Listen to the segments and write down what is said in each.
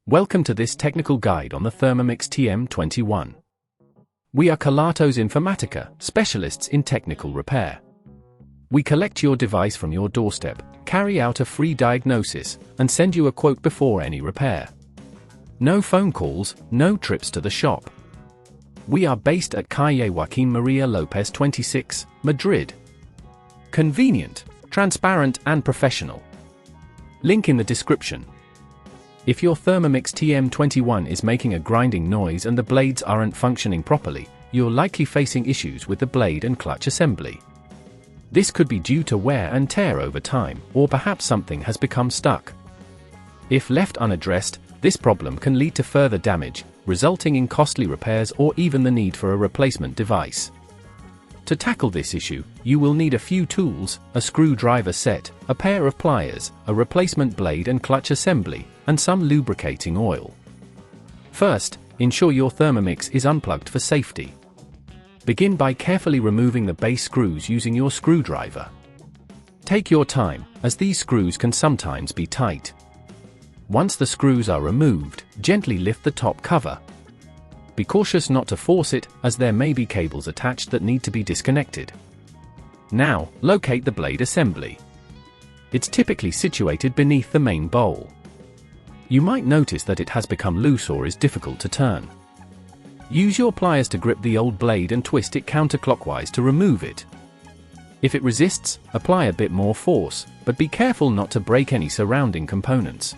Welcome to this technical guide on the Thermomix TM21. We are Kelatos Informatica, specialists in technical repair. We collect your device from your doorstep, carry out a free diagnosis, and send you a quote before any repair. No phone calls, no trips to the shop. We are based at Calle Joaquín María López 26, Madrid. Convenient, transparent and professional. Link in the description. If your Thermomix TM21 is making a grinding noise and the blades aren't functioning properly, you're likely facing issues with the blade and clutch assembly. This could be due to wear and tear over time, or perhaps something has become stuck. If left unaddressed, this problem can lead to further damage, resulting in costly repairs or even the need for a replacement device. To tackle this issue, you will need a few tools, a screwdriver set, a pair of pliers, a replacement blade and clutch assembly, and some lubricating oil. First, ensure your Thermomix is unplugged for safety. Begin by carefully removing the base screws using your screwdriver. Take your time, as these screws can sometimes be tight. Once the screws are removed, gently lift the top cover. Be cautious not to force it, as there may be cables attached that need to be disconnected. Now, locate the blade assembly. It's typically situated beneath the main bowl. You might notice that it has become loose or is difficult to turn. Use your pliers to grip the old blade and twist it counterclockwise to remove it. If it resists, apply a bit more force, but be careful not to break any surrounding components.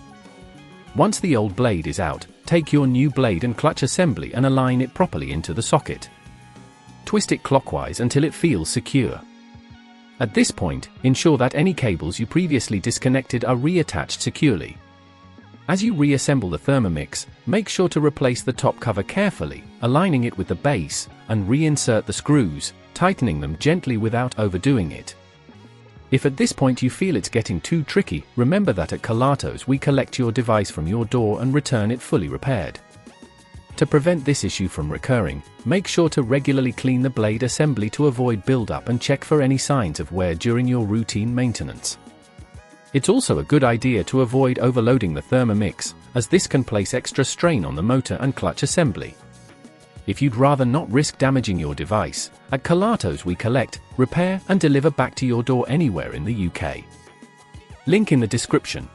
Once the old blade is out, take your new blade and clutch assembly and align it properly into the socket. Twist it clockwise until it feels secure. At this point, ensure that any cables you previously disconnected are reattached securely. As you reassemble the Thermomix, make sure to replace the top cover carefully, aligning it with the base, and reinsert the screws, tightening them gently without overdoing it. If at this point you feel it's getting too tricky, remember that at Kelatos we collect your device from your door and return it fully repaired. To prevent this issue from recurring, make sure to regularly clean the blade assembly to avoid buildup and check for any signs of wear during your routine maintenance. It's also a good idea to avoid overloading the Thermomix, as this can place extra strain on the motor and clutch assembly. If you'd rather not risk damaging your device, at Kelatos we collect, repair and deliver back to your door anywhere in the UK. Link in the description.